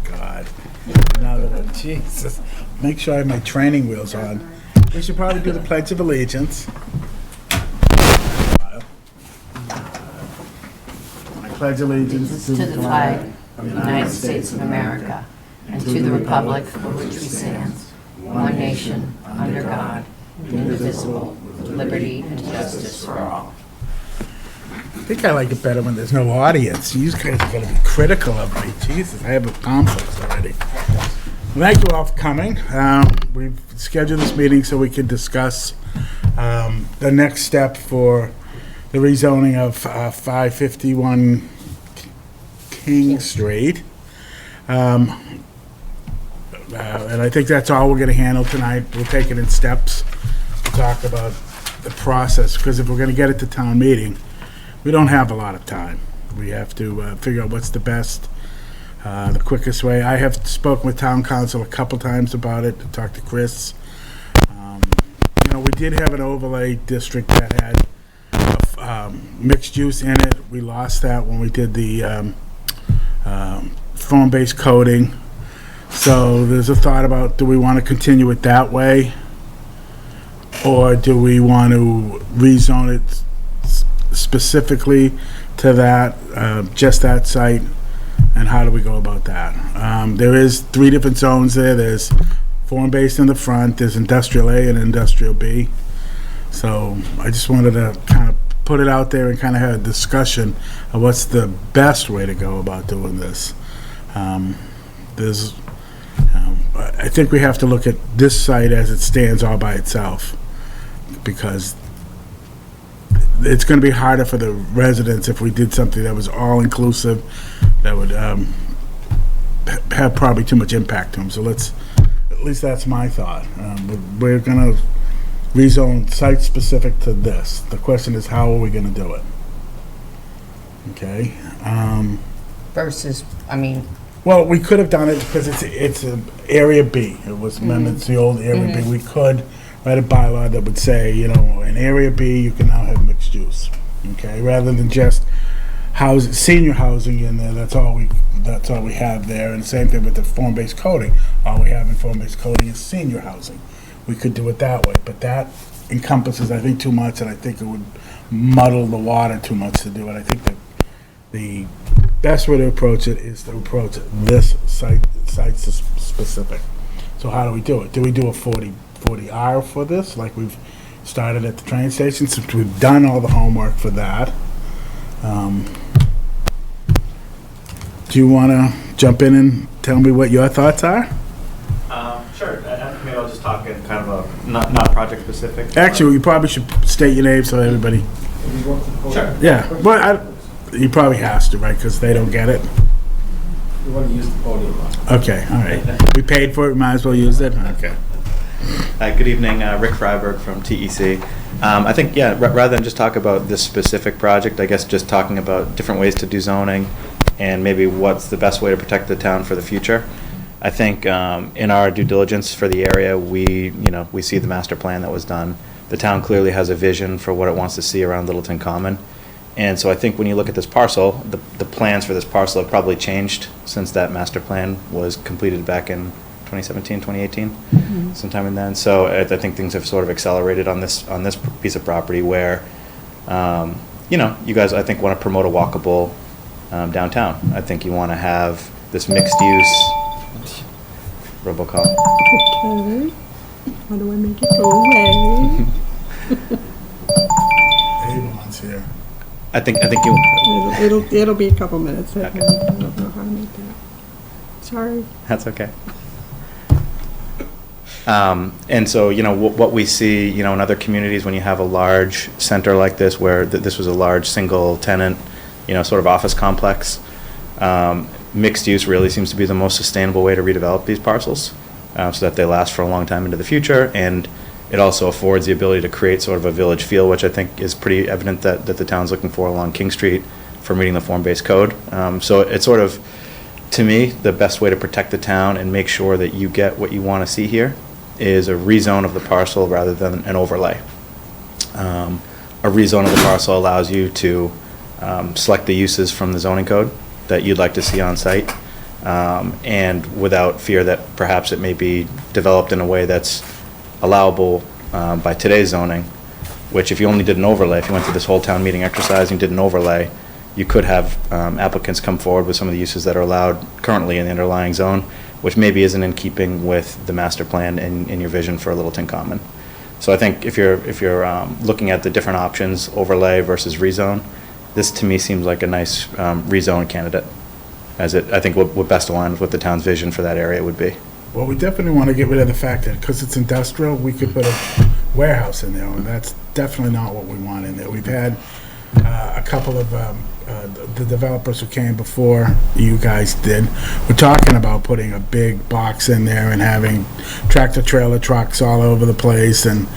God. Another one. Jesus. Make sure I have my training wheels on. We should probably do the Pledge of Allegiance. I pledge allegiance To the flag of the United States of America and to the republic for which we stand, one nation, under God, indivisible, with liberty and justice for all. I think I like it better when there's no audience. You guys are going to be critical of me. Jesus, I have a conflict already. Thank you all for coming. We've scheduled this meeting so we can discuss the next step for the rezoning of 551 King Street. And I think that's all we're going to handle tonight. We'll take it in steps to talk about the process, because if we're going to get it to town meeting, we don't have a lot of time. We have to figure out what's the best, the quickest way. I have spoken with town council a couple times about it, to talk to Chris. We did have an overlay district that had mixed use in it. We lost that when we did the form-based coding. So there's a thought about, do we want to continue it that way? Or do we want to rezone it specifically to that, just that site? And how do we go about that? There is 3 different zones there. There's form-based in the front, there's industrial A and industrial B. So I just wanted to kind of put it out there and kind of have a discussion of what's the best way to go about doing this. I think we have to look at this site as it stands all by itself, because it's going to be harder for the residents if we did something that was all-inclusive, that would have probably too much impact to them. So at least that's my thought. We're going to rezone site-specific to this. The question is, how are we going to do it? Okay. Versus, Well, we could have done it because it's an Area B. It was amendments to the old Area B. We could write a bylaw that would say, in Area B, you can now have mixed use, okay? Rather than just senior housing in there, that's all we have there. And same thing with the form-based coding. All we have in form-based coding is senior housing. We could do it that way, but that encompasses, I think, too much, and I think it would muddle the water too much to do it. I think that the best way to approach it is to approach this site-specific. So how do we do it? Do we do a 40R for this, like we've started at the train station, since we've done all the homework for that? Do you want to jump in and tell me what your thoughts are? Sure. Maybe I'll just talk in kind of a not project specific. Actually, you probably should state your name so everybody. Sure. Yeah, well, he probably has to, right? Because they don't get it. We want to use the podium. Okay, all right. We paid for it. We might as well use it. Okay. Good evening, Rick Freiberg from TEC. I think, rather than just talk about this specific project, I guess just talking about different ways to do zoning and maybe what's the best way to protect the town for the future. I think in our due diligence for the area, we see the master plan that was done. The town clearly has a vision for what it wants to see around Littleton Common. And so I think when you look at this parcel, the plans for this parcel have probably changed since that master plan was completed back in 2017, 2018, sometime in then. So I think things have sort of accelerated on this piece of property where, you guys, I think, want to promote a walkable downtown. I think you want to have this mixed use. Robocall. Okay. How do I make it go away? Avon's here. I think you. It'll be a couple minutes. Okay. I don't know how to make that. Sorry. That's okay. And so, what we see, in other communities when you have a large center like this, where this was a large single tenant, sort of office complex, mixed use really seems to be the most sustainable way to redevelop these parcels so that they last for a long time into the future. And it also affords the ability to create sort of a village feel, which I think is pretty evident that the town's looking for along King Street for meeting the form-based code. So it's sort of, to me, the best way to protect the town and make sure that you get what you want to see here is a rezone of the parcel rather than an overlay. A rezone of the parcel allows you to select the uses from the zoning code that you'd like to see on site. and without fear that perhaps it may be developed in a way that's allowable by today's zoning, which if you only did an overlay, if you went through this whole town meeting exercise and did an overlay, you could have applicants come forward with some of the uses that are allowed currently in the underlying zone, which maybe isn't in keeping with the master plan and your vision for Littleton Common. So I think if you're looking at the different options, overlay versus rezone, this to me seems like a nice rezone candidate, as it I think would best align with what the town's vision for that area would be. Well, we definitely want to get rid of the fact that because it's industrial, we could put a warehouse in there, and that's definitely not what we want in there. We've had a couple of the developers who came before you guys did. We're talking about putting a big box in there and having tractor trailer trucks all over the place, and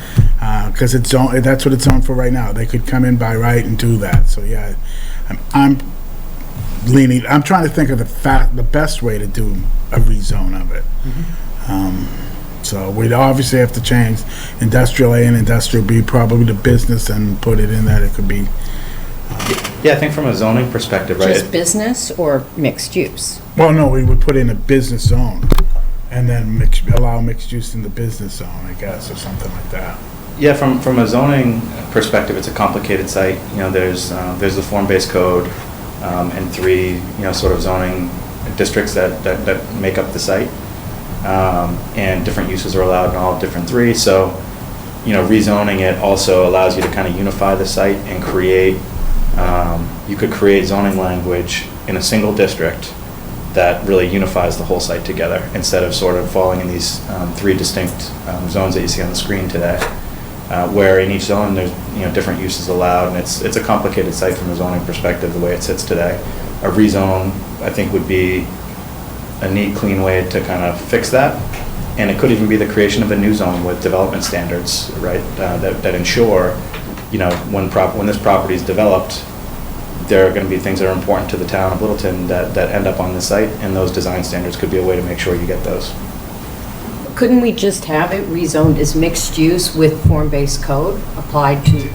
because that's what it's zoned for right now. They could come in by right and do that. So yeah, I'm trying to think of the best way to do a rezone of it. So we'd obviously have to change industrial A and industrial B, probably to business, and put it in that it could be. Yeah, I think from a zoning perspective, right? Just business or mixed use? Well, no, we would put in a business zone and then allow mixed use in the business zone, I guess, or something like that. Yeah, from a zoning perspective, it's a complicated site. You know, there's the form-based code and 3 sort of zoning districts that make up the site, and different uses are allowed in all different 3. So, rezoning it also allows you to kind of unify the site and create. You could create zoning language in a single district that really unifies the whole site together, instead of sort of falling in these 3 distinct zones that you see on the screen today, where in each zone there's different uses allowed, and it's a complicated site from a zoning perspective the way it sits today. A rezone, I think, would be a neat, clean way to kind of fix that, and it could even be the creation of a new zone with development standards, right, that ensure when this property is developed, there are going to be things that are important to the town of Littleton that end up on the site, and those design standards could be a way to make sure you get those. Couldn't we just have it rezoned as mixed use with form-based code applied to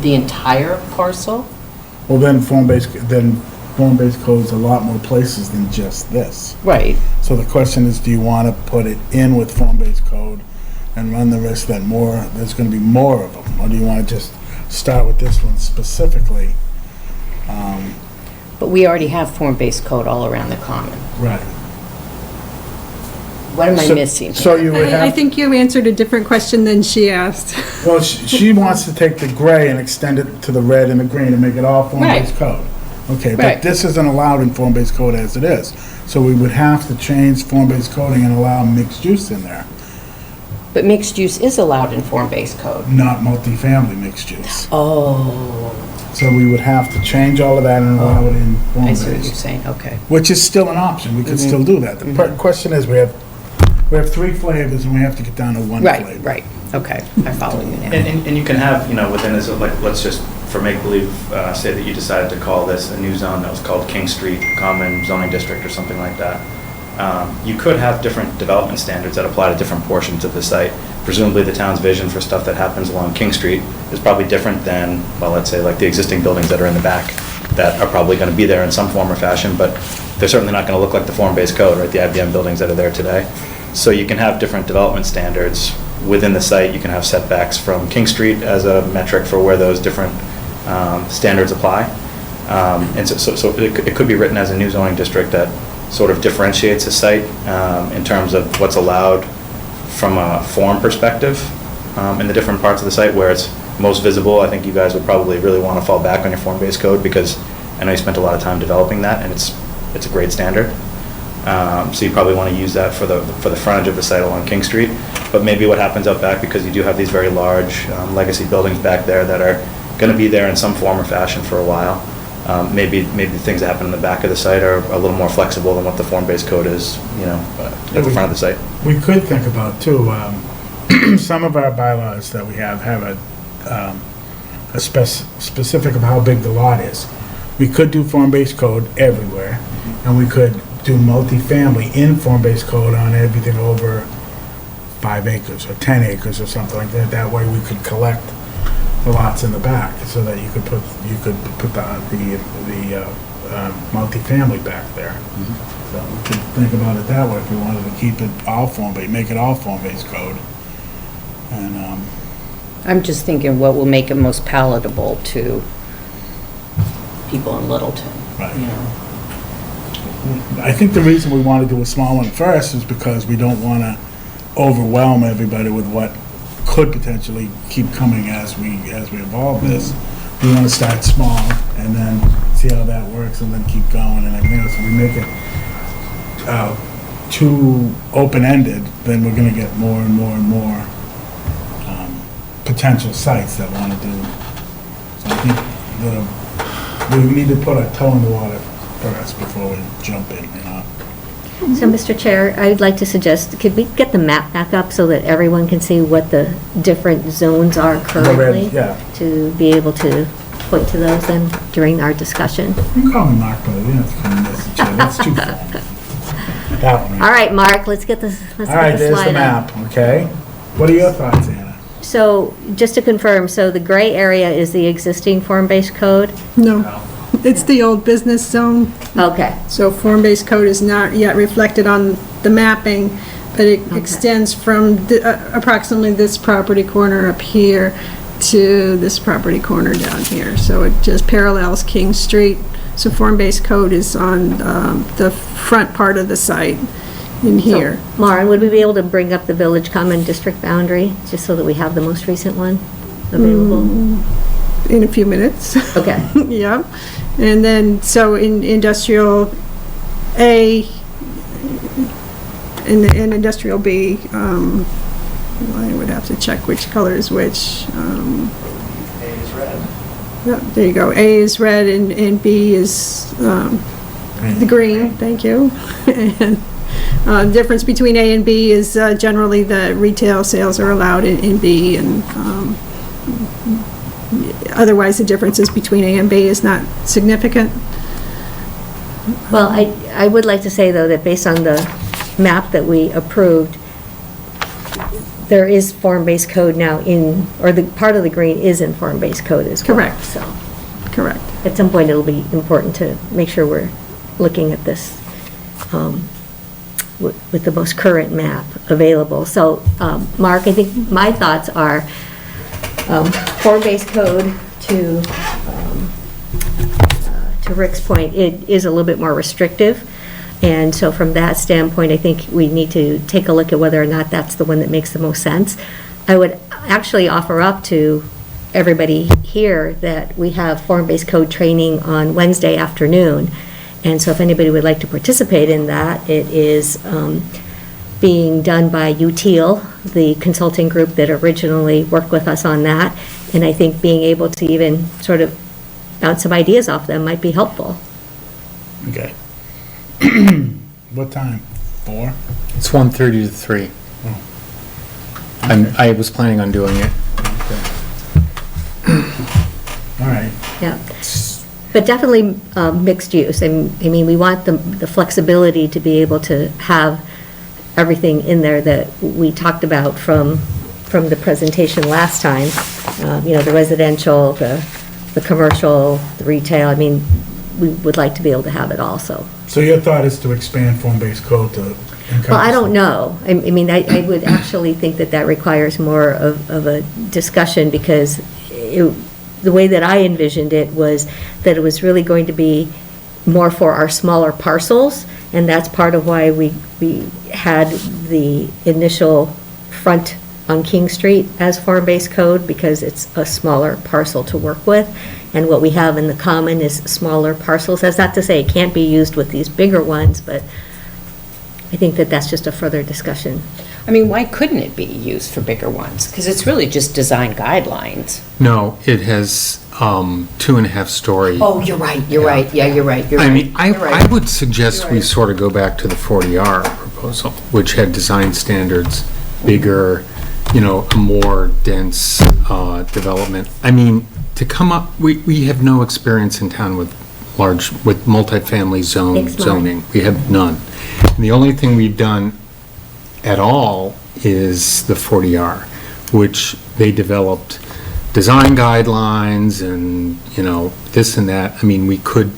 the entire parcel? Well, then form-based code's a lot more places than just this. Right. So the question is, do you want to put it in with form-based code and run the risk that there's going to be more of them? Or do you want to just start with this one specifically? But we already have form-based code all around the common. Right. What am I missing? So you would have. I think you answered a different question than she asked. Well, she wants to take the gray and extend it to the red and the green and make it all form-based code. Okay, but Right. this isn't allowed in form-based code as it is. So we would have to change form-based coding and allow mixed use in there, But mixed use is allowed in form-based code. not multifamily mixed use. Oh, So we would have to change all of that and allow it in I see what you're form-based, saying, okay. which is still an option. We could still do that. The question is, we have 3 flavors and we have to get down to 1 flavor. Right, okay, I follow you now. And you can have, within this, like, let's just, for make-believe, say that you decided to call this a new zone that was called King Street Common Zoning District or something like that. You could have different development standards that apply to different portions of the site. Presumably the town's vision for stuff that happens along King Street is probably different than, well, let's say, like the existing buildings that are in the back that are probably going to be there in some form or fashion, but they're certainly not going to look like the form-based code, right, the IBM buildings that are there today. So you can have different development standards within the site. You can have setbacks from King Street as a metric for where those different standards apply. And so it could be written as a new zoning district that sort of differentiates a site in terms of what's allowed from a form perspective in the different parts of the site where it's most visible. I think you guys would probably really want to fall back on your form-based code, because I know you spent a lot of time developing that, and it's a great standard. So you probably want to use that for the frontage of the site along King Street. But maybe what happens out back, because you do have these very large legacy buildings back there that are going to be there in some form or fashion for a while. Maybe the things that happen in the back of the site are a little more flexible than what the form-based code is, at the front of the site. We could think about, too, some of our bylaws that we have a specific of how big the lot is. We could do form-based code everywhere, and we could do multifamily in form-based code on everything over 5 acres or 10 acres or something like that. That way we could collect the lots in the back, so that you could put the multifamily back there. So we could think about it that way if we wanted to keep it all form-based, make it all form-based code. And, I'm just thinking what will make it most palatable to people in Littleton, right. you know? I think the reason we want to do a small one first is because we don't want to overwhelm everybody with what could potentially keep coming as we evolve this. We want to start small and then see how that works and then keep going and everything else. If we make it too open-ended, then we're going to get more and more and more potential sites that want to do. So I think we need to put our toe in the water first before we jump in, you know. So, Mr. Chair, I'd like to suggest, could we get the map back up so that everyone can see what the different zones are currently? Yeah. To be able to point to those then during our discussion. You can call me Mark, but we don't have to call me Mr. Chair. That's too far. That one. All right, Mark, let's get this, let's All right, get the there's the slide up. map, okay? What are your thoughts, Anna? So, just to confirm, so the gray area is the existing form-based code? No, it's the old business zone, Okay, so form-based code is not yet reflected on the mapping, but it extends from approximately this property corner up here to this property corner down here. So it just parallels King Street. So form-based code is on the front part of the site in here. so, Maren, would we be able to bring up the village common district boundary, just so that we have the most recent one available? In a few minutes. Okay. Yeah. And then, so in industrial A and industrial B, I would have to check which color is which. A is red. Yeah, there you go. A is red and B is the green. Thank you. And difference between A and B is generally the retail sales are allowed in B, and otherwise the differences between A and B is not significant. Well, I would like to say, though, that based on the map that we approved, there is form-based code now in, or the part of the green is in form-based code as well. Correct. So Correct. at some point, it'll be important to make sure we're looking at this with the most current map available. So, Mark, I think my thoughts are form-based code to Rick's point, it is a little bit more restrictive. And so from that standpoint, I think we need to take a look at whether or not that's the one that makes the most sense. I would actually offer up to everybody here that we have form-based code training on Wednesday afternoon. And so if anybody would like to participate in that, it is being done by UTEAL, the consulting group that originally worked with us on that. And I think being able to even sort of bounce some ideas off them might be helpful. Okay. What time? 4? It's 1:30 to 3. Oh. I was planning on doing it. All right. Yeah. But definitely mixed use. I mean, we want the flexibility to be able to have everything in there that we talked about from the presentation last time. You know, the residential, the commercial, the retail. I mean, we would like to be able to have it also. So your thought is to expand form-based code to encompass... Well, I don't know. I mean, I would actually think that that requires more of a discussion, because the way that I envisioned it was that it was really going to be more for our smaller parcels, and that's part of why we had the initial front on King Street as form-based code, because it's a smaller parcel to work with. And what we have in the common is smaller parcels. That's not to say it can't be used with these bigger ones, but I think that that's just a further discussion. I mean, why couldn't it be used for bigger ones? Because it's really just design guidelines. No, it has 2.5-story. Oh, you're right, you're right, yeah, you're right, you're I right. mean, You're right. I would suggest You're we right. sort of go back to the 40R proposal, which had design standards, bigger, you know, a more dense development. I mean, to come up, we have no experience in town with multifamily Thanks, Mark. zoning. We have none. And the only thing we've done at all is the 40R, which they developed design guidelines and, you know, this and that. I mean, we could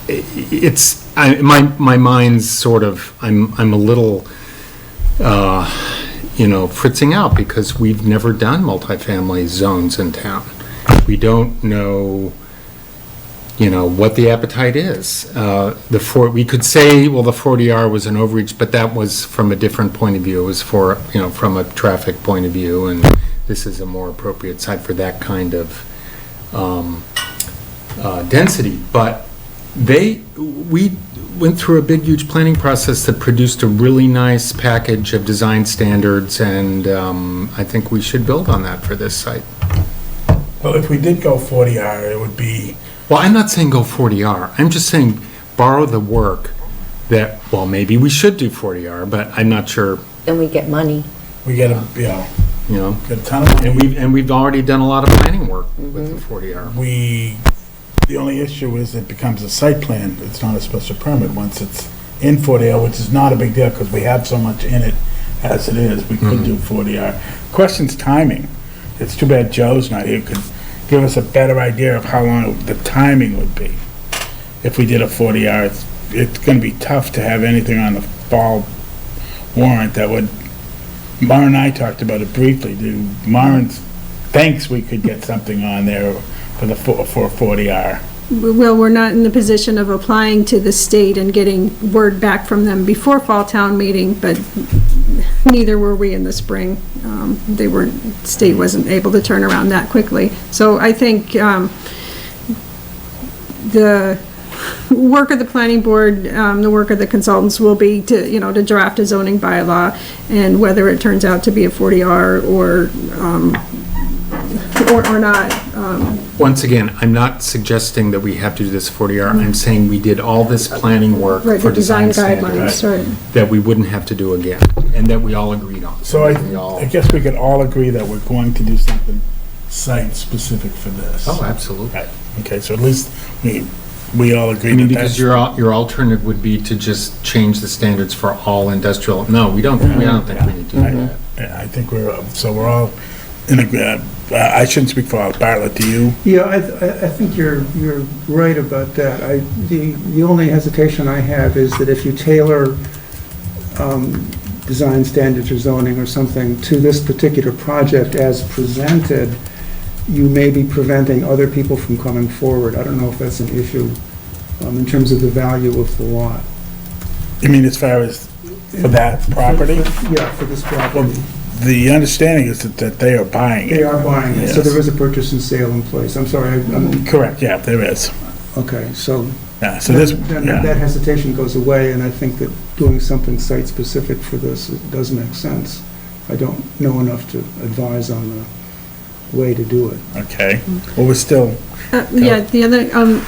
my mind's sort of, I'm a little, fritzing out because we've never done multifamily zones in town. We don't know, what the appetite is. We could say, well, the 40R was an overreach, but that was from a different point of view. It was from a traffic point of view, and this is a more appropriate site for that kind of density. But we went through a big, huge planning process that produced a really nice package of design standards, and I think we should build on that for this site. Well, if we did go 40R, it would be, Well, I'm not saying go 40R. I'm just saying borrow the work that, well, maybe we should do 40R, but I'm not sure, Then we get money. we get a, get a ton of money. and we've already done a lot of planning work with the 40R. The only issue is it becomes a site plan, it's not a special permit once it's in 40R, which is not a big deal because we have so much in it as it is, we could do 40R. Question's timing. It's too bad Joe's not here, could give us a better idea of how long the timing would be. If we did a 40R, it's gonna be tough to have anything on the fall warrant that would, Mara and I talked about it briefly, Mara thinks we could get something on there for a 40R. Well, we're not in the position of applying to the state and getting word back from them before fall town meeting, but neither were we in the spring. State wasn't able to turn around that quickly. So I think the work of the planning board, the work of the consultants will be to draft a zoning bylaw, and whether it turns out to be a 40R or not. Once again, I'm not suggesting that we have to do this 40R. I'm saying we did all this planning work Right, for the design design guidelines, standards right. that we wouldn't have to do again, and that we all agreed on. So We all- I guess we could all agree that we're going to do something site-specific for this. Oh, absolutely. Right. Okay, so at least we all agree I mean, that because that's... your alternative would be to just change the standards for all industrial. No, we don't think we need to do that. I think we're all in a, I shouldn't speak for all. Bartlett, do you? Yeah, I think you're right about that. The only hesitation I have is that if you tailor design standards or zoning or something to this particular project as presented, you may be preventing other people from coming forward. I don't know if that's an issue in terms of the value of the lot. You mean as far as for that property? Yeah, for this property. The understanding is that they are buying it. They are buying it, so Yes. there is a purchase and sale in place. I'm sorry, Correct, yeah, there is. okay, so Yeah, so this, then yeah. that hesitation goes away, and I think that doing something site-specific for this, it does make sense. I don't know enough to advise on the way to do it. Okay, well, we're still, Yeah, the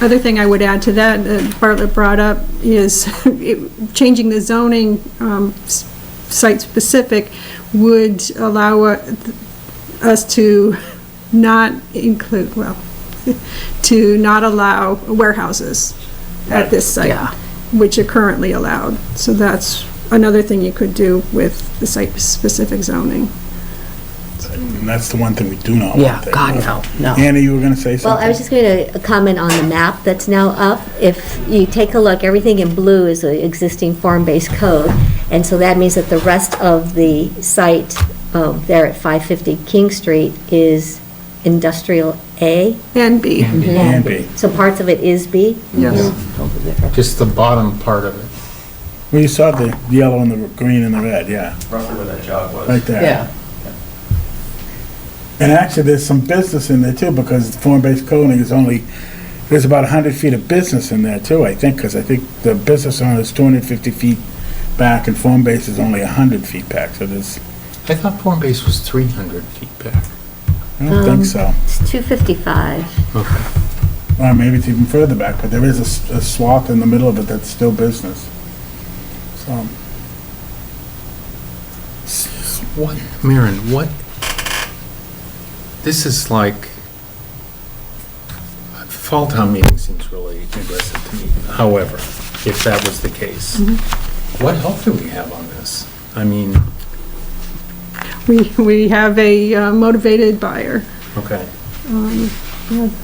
other thing I would add to that Bartlett brought up is changing the zoning site-specific would allow us to not include, to not allow warehouses at this site, Yeah. which are currently allowed. So that's another thing you could do with the site-specific zoning. and that's the one thing we do not want. Yeah, there. God, no. Annie, you were gonna say something? Well, I was just going to comment on the map that's now up. If you take a look, everything in blue is the existing form-based code, and so that means that the rest of the site there at 550 King Street is industrial A. And B. And B. So parts of it is B? Yes. Just the bottom part of it. Well, you saw the yellow and the green and the red, yeah, Roughly where that jog was. right there. Yeah. And actually, there's some business in there too, because form-based coding is only, there's about 100 feet of business in there too, I think, because I think the business owner is 250 feet back and form-based is only 100 feet back, so there's, I thought form base was 300 feet back. I don't think so. It's 255. Okay. Or maybe it's even further back, but there is a swath in the middle of it that's still business. So, What, Maren, what, this is like, fall town meeting seems really aggressive to me. However, if that was the case, what help do we have on this? I mean, We have a motivated buyer. okay.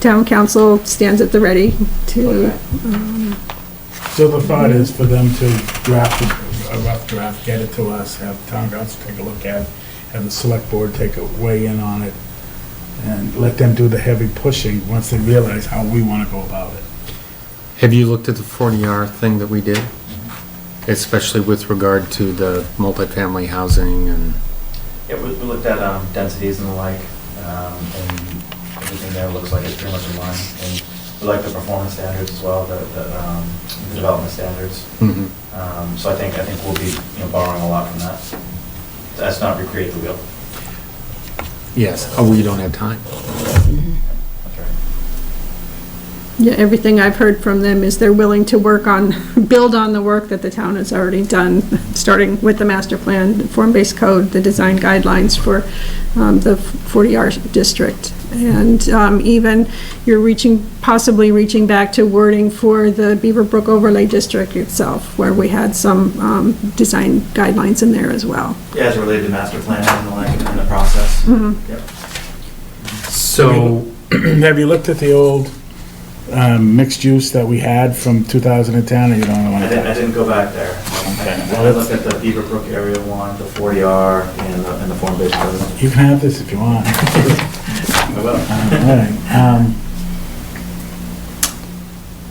Town council stands at the ready to Okay. So the thought is for them to draft a rough draft, get it to us, have town council take a look at it, have the select board take a weigh in on it, and let them do the heavy pushing once they realize how we want to go about it. Have you looked at the 40R thing that we did? Especially with regard to the multifamily housing and, Yeah, we looked at densities and the like, and everything there looks like it's pretty much in line. And we like the performance standards as well, the development standards. So I think we'll be, borrowing a lot from that. That's not recreate the wheel. yes, oh, we don't have time. That's right. Yeah, everything I've heard from them is they're willing to build on the work that the town has already done, starting with the master plan, the form-based code, the design guidelines for the 40R district. And even you're possibly reaching back to wording for the Beaver Brook overlay district itself, where we had some design guidelines in there as well. Yeah, as related to master plan and the like in the process. Yep. So, Have you looked at the old mixed use that we had from 2010, or you don't want I to? didn't go back there. Okay. I looked at the Beaver Brook area one, the 40R, and the form-based code. You can have this if you want. I will. All right.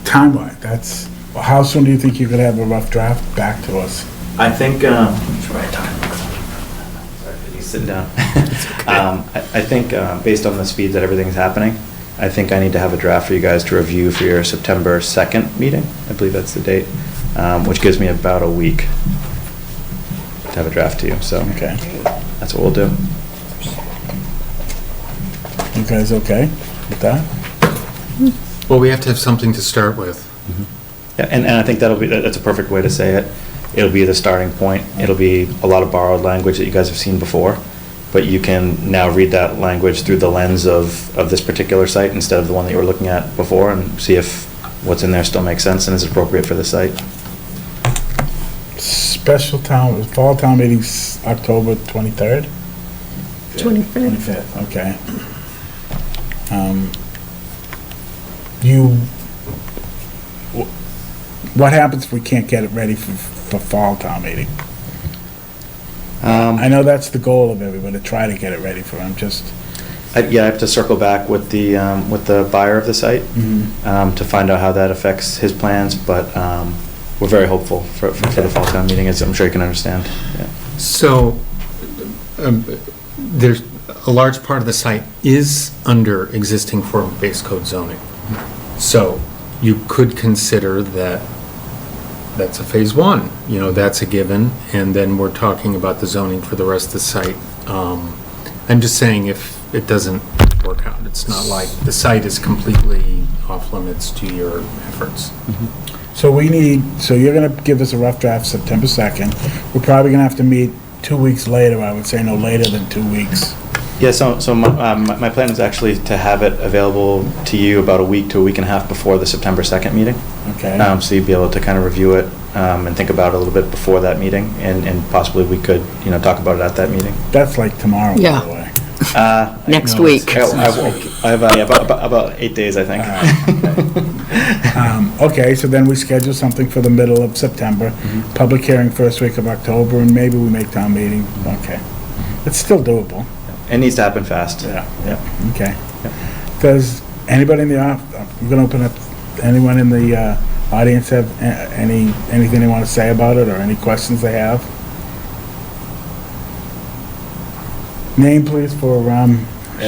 Timeline, how soon do you think you could have a rough draft back to us? I think, sorry, he's sitting down. I think, based on the speed that everything's happening, I think I need to have a draft for you guys to review for your September 2nd meeting. I believe that's the date, which gives me about a week to have a draft to you, so Okay. that's what we'll do. You guys okay with that? well, we have to have something to start with. Yeah, and I think that's a perfect way to say it. It'll be the starting point. It'll be a lot of borrowed language that you guys have seen before, but you can now read that language through the lens of this particular site instead of the one that you were looking at before, and see if what's in there still makes sense and is appropriate for the site. Fall town meeting's October 23rd? 25th. 25th, okay. What happens if we can't get it ready for fall town meeting? I know that's the goal of everybody, to try to get it ready for them, I have to circle back with the buyer of the site to find out how that affects his plans, but we're very hopeful for the fall town meeting, as I'm sure you can understand. Yeah. So, there's, a large part of the site is under existing form-based code zoning. So, you could consider that's a phase one, that's a given, and then we're talking about the zoning for the rest of the site. I'm just saying if it doesn't work out, it's not like the site is completely off limits to your efforts. So you're gonna give us a rough draft September 2nd. We're probably gonna have to meet 2 weeks later, I would say no later than 2 weeks. Yeah, so my plan is actually to have it available to you about a week to a week and a half before the September 2nd meeting. Okay. So you'd be able to kind of review it and think about it a little bit before that meeting, and possibly we could, talk about it at that meeting. That's like tomorrow, by Yeah. the way. Next No, week. I have about 8 days, I think. Okay, so then we schedule something for the middle of September, public hearing first week of October, and maybe we make town meeting. Okay. It's still doable. It needs to happen fast. Yeah. Okay. Does anybody in the I'm gonna open up, anyone in the audience have anything they want to say about it, or any questions they have? Name, please, for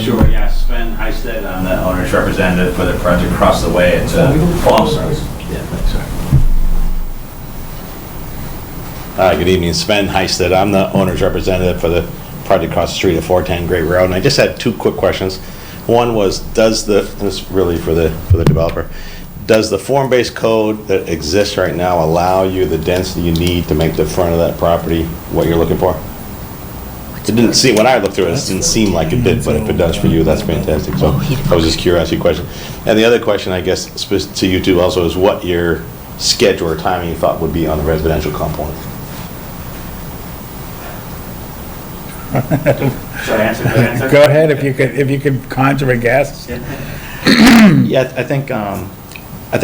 Sure, yeah, Sven Heisted, I'm the owner's representative for the project across the way. It's a, I'm sorry. Yeah, thanks, sir. Good evening, Sven Heisted. I'm the owner's representative for the project across the street at 410 Great Road. And I just had two quick questions. One was, this is really for the developer, does the form-based code that exists right now allow you the density you need to make the front of that property what you're looking for? It didn't seem, when I looked through it, it didn't seem like it did, but if it does for you, that's fantastic. So I was just curious, your question. And the other question, I guess, to you two also, is what your schedule or timing you thought would be on the residential component? Should I answer? Go ahead, if you could conjure a guess. Yeah, I think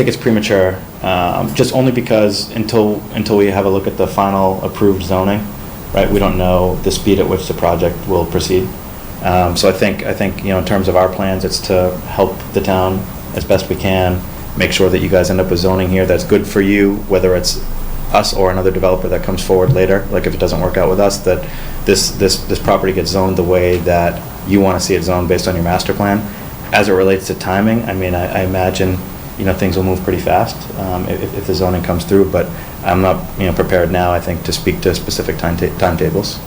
it's premature just only because until we have a look at the final approved zoning, right, we don't know the speed at which the project will proceed. So I think, in terms of our plans, it's to help the town as best we can, make sure that you guys end up with zoning here that's good for you, whether it's us or another developer that comes forward later. Like if it doesn't work out with us, that this property gets zoned the way that you want to see it zoned based on your master plan. As it relates to timing, I mean, I imagine, things will move pretty fast if the zoning comes through, but I'm not, prepared now, I think, to speak to specific timetables,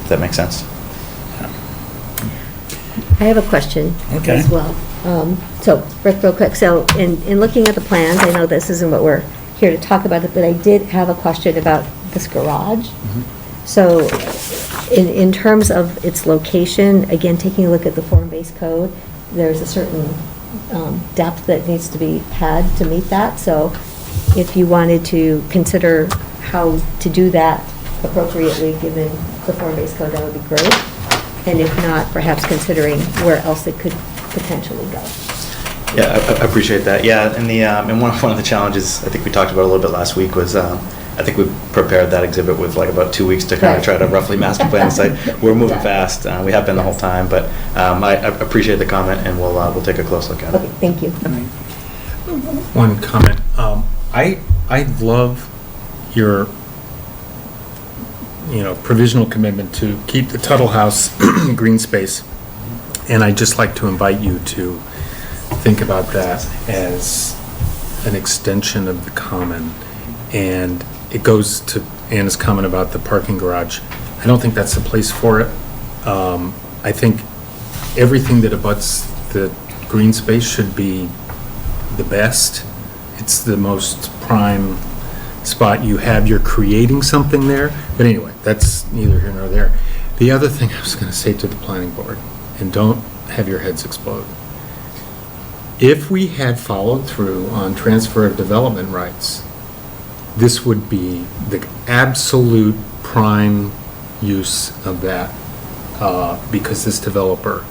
if that makes sense. I have a question Okay. as well. So, Rick, real quick, so in looking at the plans, I know this isn't what we're here to talk about, but I did have a question about this garage. So, in terms of its location, again, taking a look at the form-based code, there's a certain depth that needs to be had to meet that. So, if you wanted to consider how to do that appropriately, given the form-based code, that would be great. And if not, perhaps considering where else it could potentially go. Yeah, I appreciate that. Yeah, and one of the challenges I think we talked about a little bit last week was I think we prepared that exhibit with like about 2 weeks to kind of try to roughly master plan the site. We're moving fast. We have been the whole time, but I appreciate the comment, and we'll take a close look at it. Okay, thank you. One comment. I love your, provisional commitment to keep the Tuttle House green space. And I'd just like to invite you to think about that as an extension of the common. And it goes to Anna's comment about the parking garage. I don't think that's the place for it. I think everything that abuts the green space should be the best. It's the most prime spot you have. You're creating something there. But anyway, that's neither here nor there. The other thing I was going to say to the planning board, and don't have your heads explode. If we had followed through on transfer of development rights, this would be the absolute prime use of that, because this developer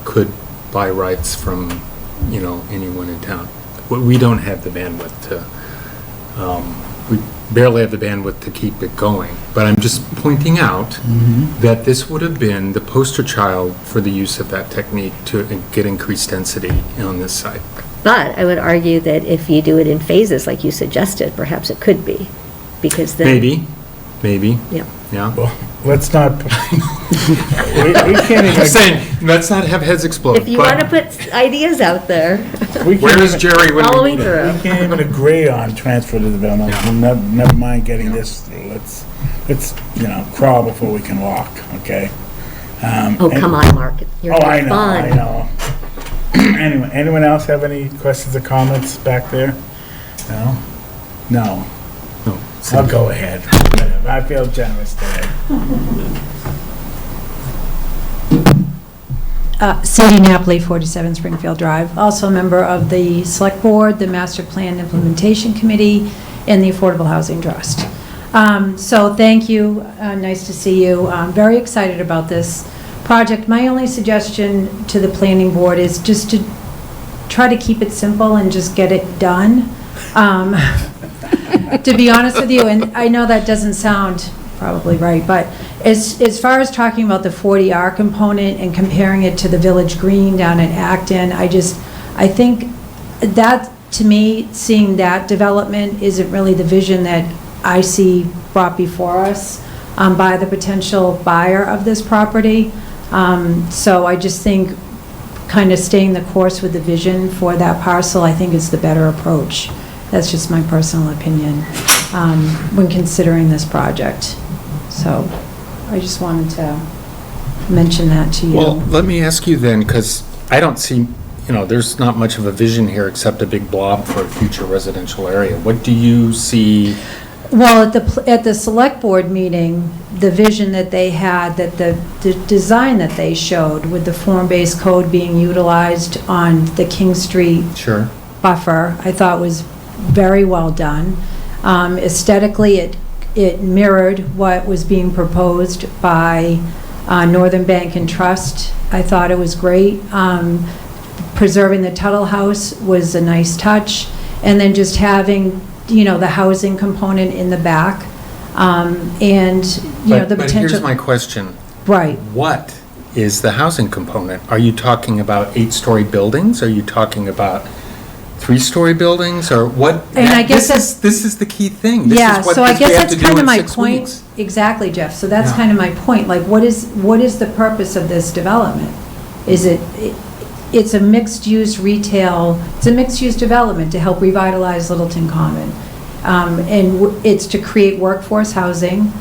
could buy rights from, anyone in town. We don't have the bandwidth to, we barely have the bandwidth to keep it going. But I'm just pointing out that this would have been the poster child for the use of that technique to get increased density on this site. But I would argue that if you do it in phases, like you suggested, perhaps it could be, because then... Maybe. Yeah. Yeah. Well, let's not, we can't even. Just saying, let's not have heads explode. If you but want to put ideas out there, we can't where is even- Jerry when follow we me need through. him? We can't even agree on transfer to development. Yeah. Never mind getting this, let's, crawl before we can walk, okay? Oh, come on, Mark. You're Oh, I having know, fun. I know. Anyway, anyone else have any questions or comments back there? No? No. No, I'll go ahead. Whatever. I feel generous today. Cindy Napoli, 47 Springfield Drive, also a member of the Select Board, the Master Plan Implementation Committee, and the Affordable Housing Trust. So thank you, nice to see you. I'm very excited about this project. My only suggestion to the Planning Board is just to try to keep it simple and just get it done. To be honest with you, and I know that doesn't sound probably right, but as far as talking about the 40R component and comparing it to the Village Green down in Acton, I think that, to me, seeing that development isn't really the vision that I see brought before us by the potential buyer of this property. So I just think kind of staying the course with the vision for that parcel, I think is the better approach. That's just my personal opinion when considering this project. So I just wanted to mention that to you. Well, let me ask you then, because I don't see, there's not much of a vision here except a big blob for a future residential area. What do you see? Well, at the Select Board meeting, the vision that they had, that the design that they showed with the form-based code being utilized on the King Street Sure. buffer, I thought was very well done. Aesthetically, it mirrored what was being proposed by Northern Bank and Trust. I thought it was great. Preserving the Tuttle House was a nice touch. And then just having the housing component in the back, and, the But potential. here's my question. Right. What is the housing component? Are you talking about 8-story buildings? Are you talking about 3-story buildings, or what? And I guess This is the key thing. This Yeah, is what so I we guess have that's to do kind of in my 6 point. weeks. Exactly, Jeff, so that's Yeah. kind of my point, like, what is the purpose of this development? Is it's a mixed-use retail, it's a mixed-use development to help revitalize Littleton Common. And it's to create workforce housing,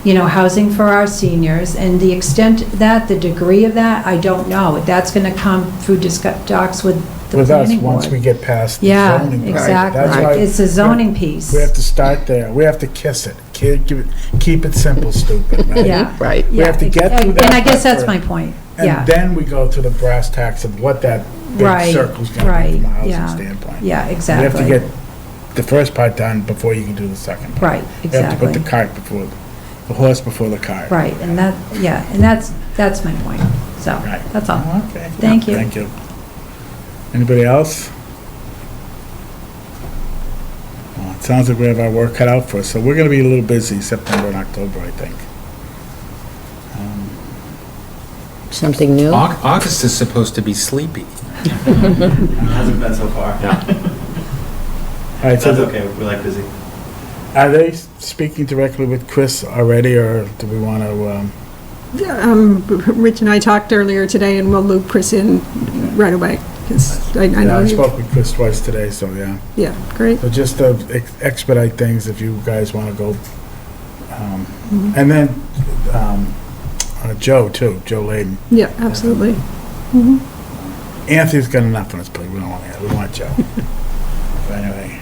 housing for our seniors, and the extent that, the degree of that, I don't know. That's going to come through talks with the With us, planning board. once we get past the Yeah, zoning. part. exactly. That's why It's a zoning piece. We have to start there. We have to kiss it. Keep it simple, stupid, right? Yeah. Right. We have to get through that And I guess part that's first. my point, yeah. And then we go to the brass tacks of what that big Right, circle's going to right, be from a housing yeah. standpoint. Yeah, You exactly. have to get the first part done before you can do the second part. Right, You have to put exactly. the horse before the cart. Right, and that's my point, so, Right. that's all. Okay. Thank you. Thank you. Anybody else? Well, it sounds like we have our work cut out for us, so we're going to be a little busy September and October, I think. Something new? August is supposed to be sleepy. Hasn't been so far. All right, That's so okay, we like busy. are they speaking directly with Chris already, or do we want to, Rich and I talked earlier today, and we'll loop Chris in right away, because I yeah, know I you. spoke with Chris twice today, so yeah. Yeah, great. So just to expedite things, if you guys want to go. And then Joe, too, Joe Layden. Yeah, absolutely. Anthony's got enough on his plate, we don't want we want Joe. But anyway,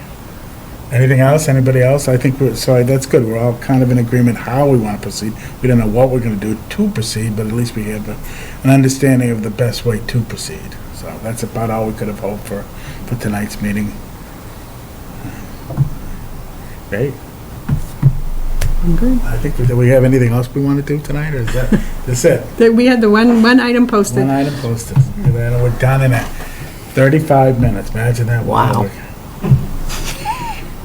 anything else, anybody else? I think that's good, we're all kind of in agreement how we want to proceed. We don't know what we're going to do to proceed, but at least we have an understanding of the best way to proceed. So that's about all we could have hoped for tonight's meeting. Great. Good. I think, do we have anything else we want to do tonight, or is that's it? We had the one item posted. One item posted, and then we're done in 35 minutes, imagine that. Wow.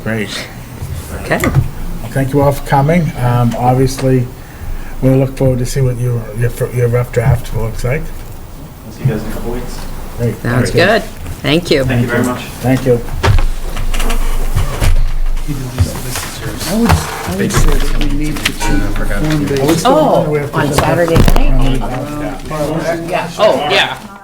Great. Okay. Well, thank you all for coming. Obviously, we'll look forward to see what your rough draft looks like. We'll see you guys in a couple weeks. Great. Sounds Very good. Thank you. Thank you very much. Thank you. I would say that we need to keep form-based. Oh, on Saturday night? Yeah, oh, yeah.